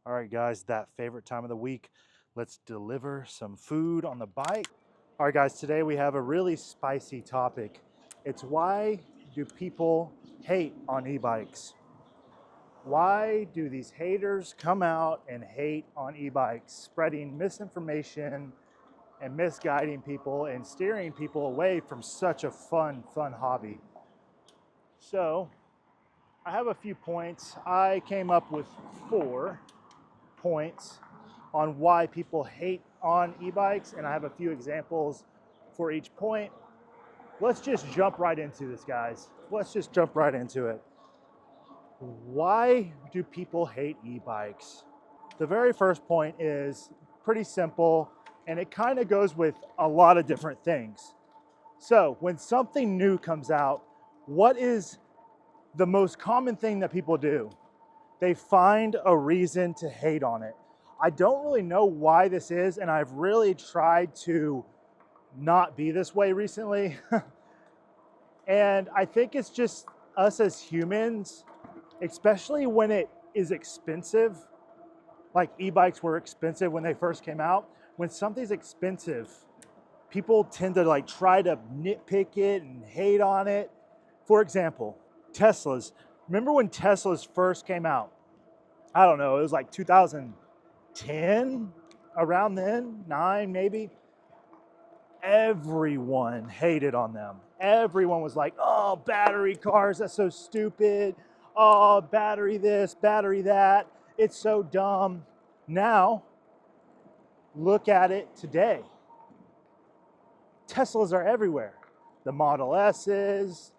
All right, guys, that favorite time of the week. Let's deliver some food on the bike. All right, guys, today we have a really spicy topic. It's why do people hate on e-bikes? Why do these haters come out and hate on e-bikes, spreading misinformation and misguiding people and steering people away from such a fun hobby? So I have a few points. I came up with 4 points on why people hate on e-bikes, and I have a few examples for each point. Let's just jump right into this, guys. Let's just jump right into it. Why do people hate e-bikes? The very first point is pretty simple, and it kind of goes with a lot of different things. So when something new comes out, what is the most common thing that people do? They find a reason to hate on it. I don't really know why this is, and I've really tried to not be this way recently. And I think it's just us as humans, especially when it is expensive. Like e-bikes were expensive when they first came out. When something's expensive, people tend to try to nitpick it and hate on it. For example, Teslas. Remember when Teslas first came out? I don't know, it was like 2010, around then, 9 maybe. Everyone hated on them. Everyone was like, oh, battery cars, that's so stupid. Oh, battery this, battery that. It's so dumb. Now, look at it today. Teslas are everywhere. The Model S's,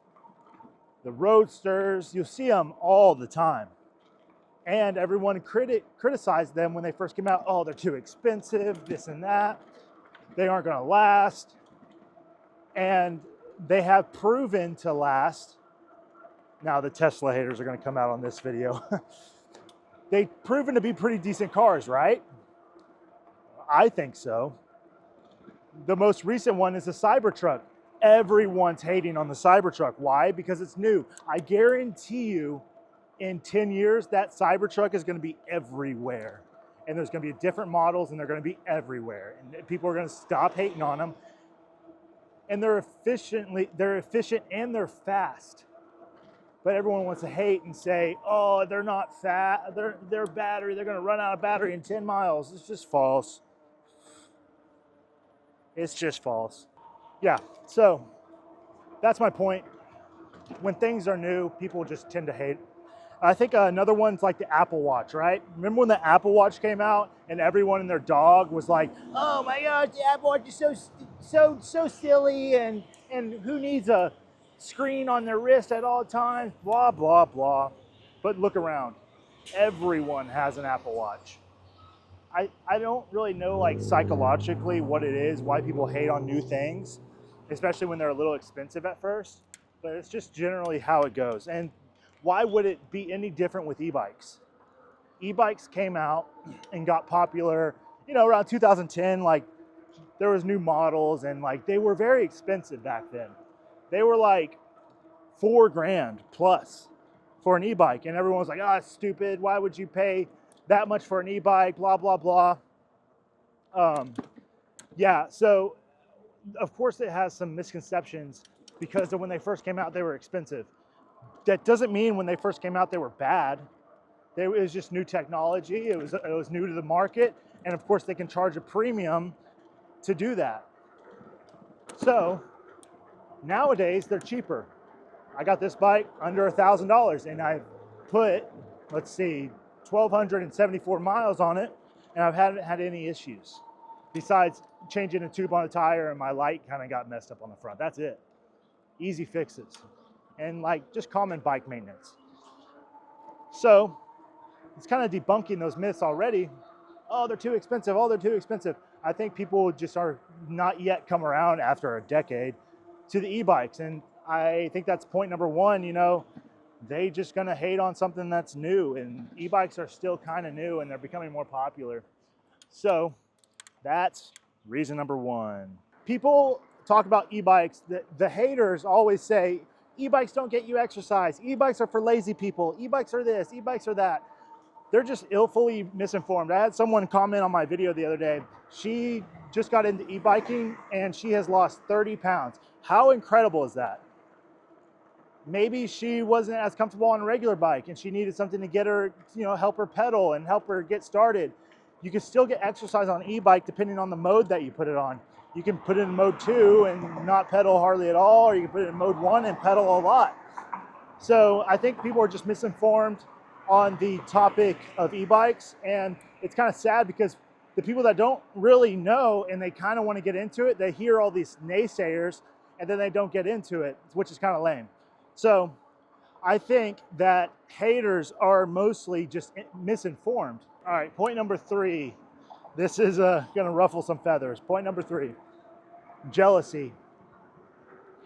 the Roadsters, you'll see them all the time. And everyone criticized them when they first came out. Oh, they're too expensive, this and that. They aren't gonna last. And they have proven to last. Now the Tesla haters are gonna come out on this video. They've proven to be pretty decent cars, right? I think so. The most recent one is the Cybertruck. Everyone's hating on the Cybertruck. Why? Because it's new. I guarantee you, in 10 years, that Cybertruck is going to be everywhere. And there's going to be different models, and they're going to be everywhere. And people are going to stop hating on them. And they're efficient and they're fast. But everyone wants to hate and say, oh, they're not fast. Their battery, they're going to run out of battery in 10 miles. It's just false. It's just false. Yeah, so that's my point. When things are new, people just tend to hate. I think another one's like the Apple Watch, right? Remember when the Apple Watch came out and everyone and their dog was like, oh my gosh, the Apple Watch is so silly, and who needs a screen on their wrist at all times, blah, blah, blah. But look around. Everyone has an Apple Watch. I don't really know psychologically what it is, why people hate on new things, especially when they're a little expensive at first, but it's just generally how it goes. And why would it be any different with e-bikes? E-bikes came out and got popular, around 2010, there was new models, and they were very expensive back then. They were like $4,000 plus for an e-bike, and everyone was like, oh, it's stupid. Why would you pay that much for an e-bike, blah, blah, blah. Yeah, so of course it has some misconceptions because when they first came out, they were expensive. That doesn't mean when they first came out, they were bad. It was just new technology. It was new to the market. And of course they can charge a premium to do that. So nowadays they're cheaper. I got this bike under $1,000 and I put, let's see, 1,274 miles on it, and I haven't had any issues. Besides changing a tube on a tire and my light kind of got messed up on the front. That's it. Easy fixes. And just common bike maintenance. So it's kind of debunking those myths already. Oh, they're too expensive. Oh, they're too expensive. I think people just are not yet come around after a decade to the e-bikes. And I think that's point number 1, they just gonna hate on something that's new, and e-bikes are still kind of new and they're becoming more popular. So that's reason number 1. People talk about e-bikes. The haters always say, e-bikes don't get you exercise. E-bikes are for lazy people. E-bikes are this, e-bikes are that. they're just illfully misinformed. I had someone comment on my video the other day. She just got into e-biking and she has lost 30 pounds. How incredible is that? Maybe she wasn't as comfortable on a regular bike and she needed something to get her, help her pedal and help her get started. You can still get exercise on e-bike depending on the mode that you put it on. You can put it in mode 2 and not pedal hardly at all, or you can put it in mode 1 and pedal a lot. So I think people are just misinformed on the topic of e-bikes, and it's kind of sad because the people that don't really know and they kind of want to get into it, they hear all these naysayers and then they don't get into it, which is kind of lame. So I think that haters are mostly just misinformed. All right, point number 3. This is gonna ruffle some feathers. Point number 3, jealousy.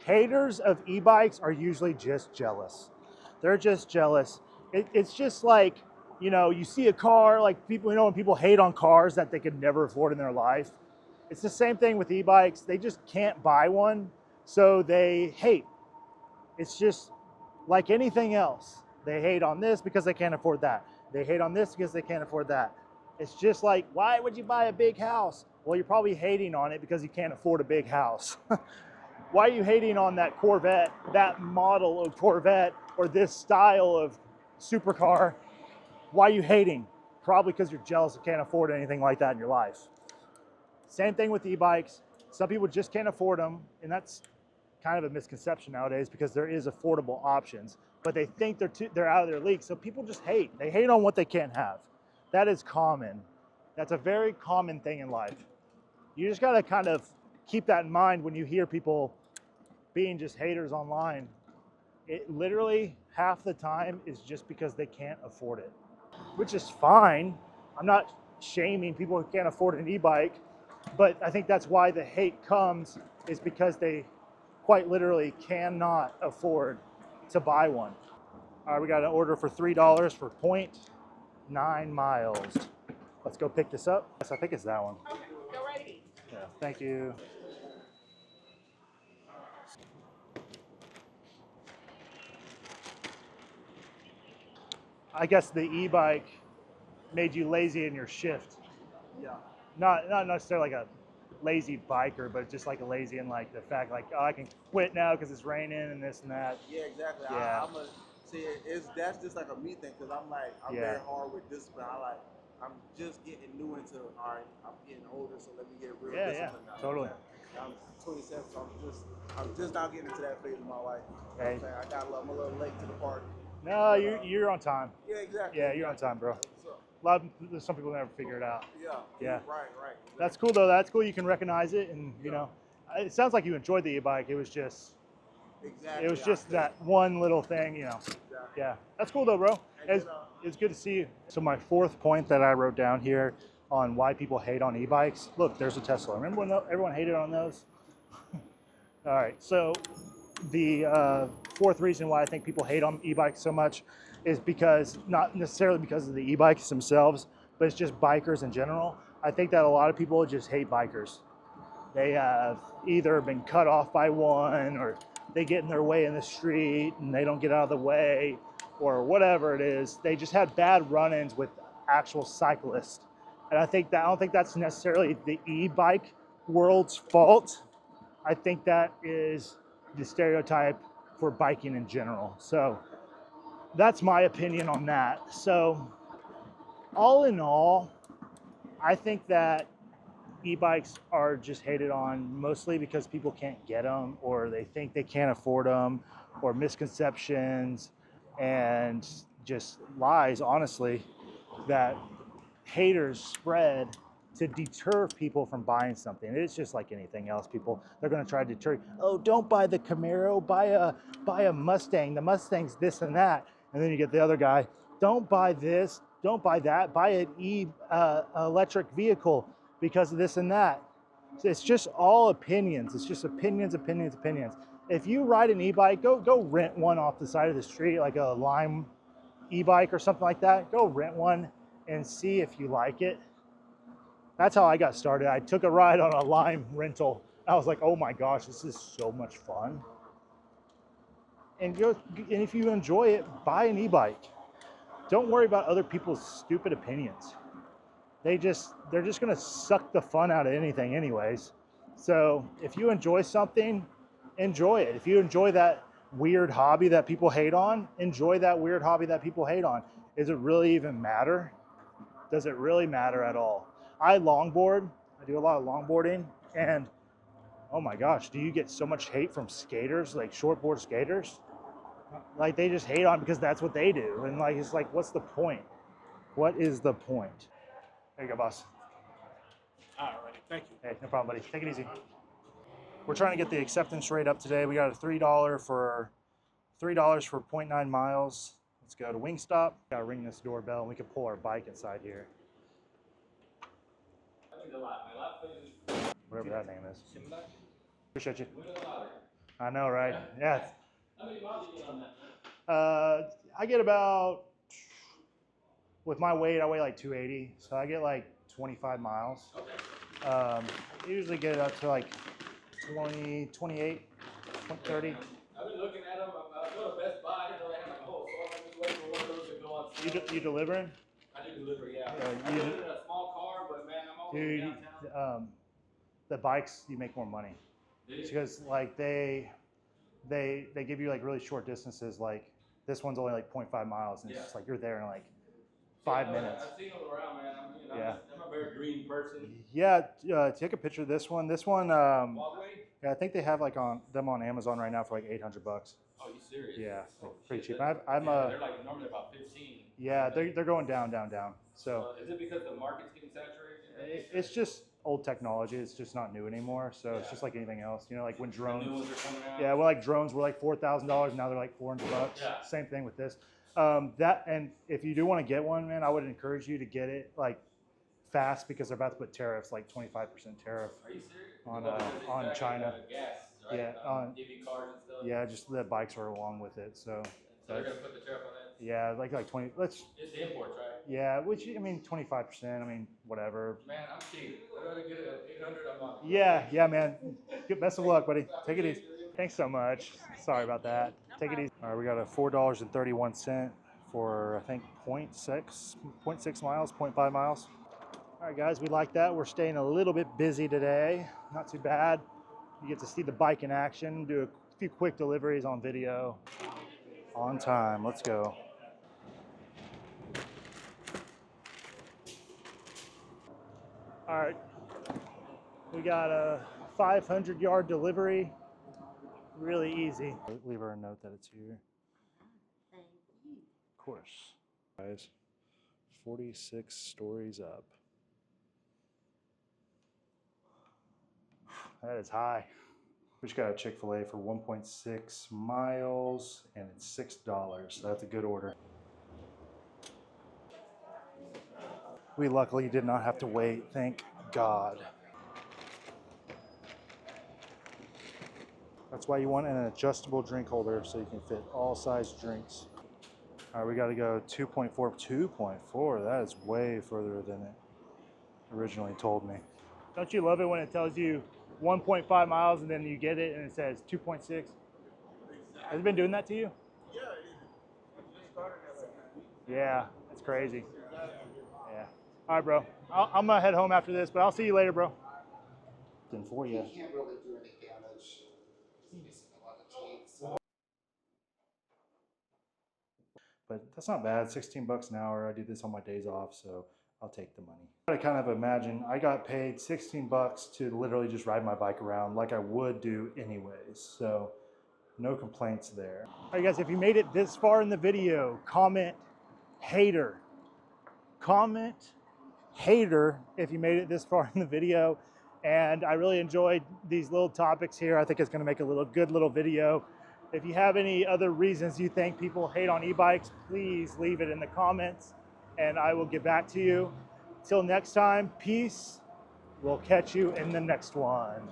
Haters of e-bikes are usually just jealous. They're just jealous. It's just like, you see a car, like people, when people hate on cars that they could never afford in their life. It's the same thing with e-bikes. They just can't buy one, so they hate. It's just like anything else. They hate on this because they can't afford that. They hate on this because they can't afford that. It's just like, why would you buy a big house? Well, you're probably hating on it because you can't afford a big house. Why are you hating on that Corvette, that model of Corvette, or this style of supercar? Why are you hating? Probably because you're jealous and can't afford anything like that in your life. Same thing with e-bikes. Some people just can't afford them, and that's kind of a misconception nowadays because there is affordable options, but they think they're out of their league. So people just hate. They hate on what they can't have. That is common. That's a very common thing in life. You just gotta kind of keep that in mind when you hear people being just haters online. It literally half the time is just because they can't afford it, which is fine. I'm not shaming people who can't afford an e-bike, but I think that's why the hate comes, is because they quite literally cannot afford to buy one. All right, we got an order for $3 for 0.9 miles. Let's go pick this up. Yes, I think it's that one. Okay, go right ahead. Yeah, thank you. I guess the e-bike made you lazy in your shift. Yeah. Not necessarily like a lazy biker, but just like a lazy in like the fact like, oh, I can quit now because it's raining and this and that. Yeah, exactly. Yeah. I'm a see. That's just like a me thing because I'm very hard with discipline. I'm just getting new into. All right, I'm getting older, so let me get real disciplined now. Totally. I'm 27, so I'm just now getting into that phase of my life. You know Hey. what I'm saying? I'm a little late to the party. No, you're on time. Yeah, exactly. Yeah, you're on time, bro. Some people never figure it out. Yeah. Yeah. Right. Exactly. That's cool though. That's cool. You can recognize it, and it sounds like you enjoyed the e-bike. It was just, that one little thing, Exactly. Yeah, that's cool though, bro. It's good to see you. So my 4th point that I wrote down here on why people hate on e-bikes. Look, there's a Tesla. Remember when everyone hated on those? All right. So the 4th reason why I think people hate on e-bikes so much is because, not necessarily because of the e-bikes themselves, but it's just bikers in general. I think that a lot of people just hate bikers. They have either been cut off by one, or they get in their way in the street and they don't get out of the way, or whatever it is. They just had bad run-ins with actual cyclists. And I don't think that's necessarily the e-bike world's fault. I think that is the stereotype for biking in general. So that's my opinion on that. So all in all, I think that e-bikes are just hated on mostly because people can't get them, or they think they can't afford them, or misconceptions and just lies, honestly, that haters spread to deter people from buying something. It's just like anything else. They're going to try to deter you. Oh, don't buy the Camaro, buy a Mustang. The Mustang's this and that. And then you get the other guy, don't buy this, don't buy that, buy an electric vehicle because of this and that. It's just all opinions. It's just opinions. If you ride an e-bike, go rent one off the side of the street, like a Lime e-bike or something like that. Go rent one and see if you like it. That's how I got started. I took a ride on a Lime rental. I was like, oh my gosh, this is so much fun. And if you enjoy it, buy an e-bike. don't worry about other people's stupid opinions. They're just gonna suck the fun out of anything anyways. So if you enjoy something, enjoy it. If you enjoy that weird hobby that people hate on, enjoy that weird hobby that people hate on. Does it really even matter? Does it really matter at all? I longboard, I do a lot of longboarding, and oh my gosh, do you get so much hate from skaters, like shortboard skaters? Like they just hate on because that's what they do. And like, it's like, what's the point? What is the point? There you go, boss. All right, thank you. Hey, no problem, buddy. Take it easy. We're trying to get the acceptance rate up today. We got a $3 for 0.9 miles. Let's go to Wingstop. Gotta ring this doorbell and we can pull our bike inside here. Whatever that name is. Appreciate you. I know, right? Yeah. How many miles do you get on that? I get about, with my weight, I weigh like 280. So I get like 25 miles. Okay. I usually get it up to like 20, 28, 30. I've been looking at them. I go to Best Buy. I didn't know they had like a whole store. I'm just waiting for one of those to go on sale. You delivering? I do deliver, yeah. Yeah, I live in a small car, but man, I'm always downtown. The bikes, you make more money. Because like they give you like really short distances. Like this one's only like 0.5 miles, and it's just like you're there in like 5 minutes. I've seen them around, man. Yeah. I'm a very green person. Yeah, take a picture of this one. This one, Walkway? yeah, I think they have like on Amazon right now for like $800. Oh, you serious? Yeah, Oh, pretty shit, cheap. I'm they're like normally about 15. yeah, they're going down. So Is it because the market's getting saturated? it's just old technology. It's just not new anymore. So it's just like anything else. You know, like when The drones. new ones are coming out? Yeah, well, like drones were like $4,000. Now they're like $400. Yeah. Same thing with this. That, and if you do want to get one, man, I would encourage you to get it like fast because they're about to put tariffs, like 25% tariff. Are you serious? On, Well, on it's China. Gas, right? Yeah, on EV cars and stuff. yeah, just the bikes are along with it. So So they're gonna put the tariff on that. yeah, like 20. Let's It's the imports, right? yeah, which I mean 25%. I mean whatever. Man, I'm cheap. I'd rather get it at 800 a month. Yeah, man. Best of luck, buddy. Take it easy. Thanks so much. Sorry about that. Take it easy. All right, we got a $4.31 for I think 0.6 miles, 0.5 miles. All right, guys, we like that. We're staying a little bit busy today. Not too bad. You get to see the bike in action, do a few quick deliveries on video. On time. Let's go. All right. We got a 500-yard delivery. Really easy. Leave her a note that it's here. Thank you. Of course. Guys, 46 stories up. That is high. We just got a Chick-fil-A for 1.6 miles and it's $6. So that's a good order. We luckily did not have to wait, thank God. That's why you want an adjustable drink holder so you can fit all size drinks. All right, we got to go 2.4. 2.4, that is way further than it originally told me. Don't you love it when it tells you 1.5 miles and then you get it and it says 2.6? Has it been doing that to you? Yeah, it just started at like 9 weeks. Yeah, it's crazy. Yeah. All right, bro. I'm going to head home after this, but I'll see you later, bro. Then for you. Can't really do any damage. He's missing a lot of teeth. But that's not bad. 16 bucks an hour. I do this on my days off, so I'll take the money. I kind of imagine I got paid 16 bucks to literally just ride my bike around like I would do anyways. So no complaints there. All right, guys, if you made it this far in the video, comment hater. Comment hater if you made it this far in the video. And I really enjoyed these little topics here. I think it's gonna make a good little video. If you have any other reasons you think people hate on e-bikes, please leave it in the comments and I will get back to you. Till next time, peace. We'll catch you in the next one.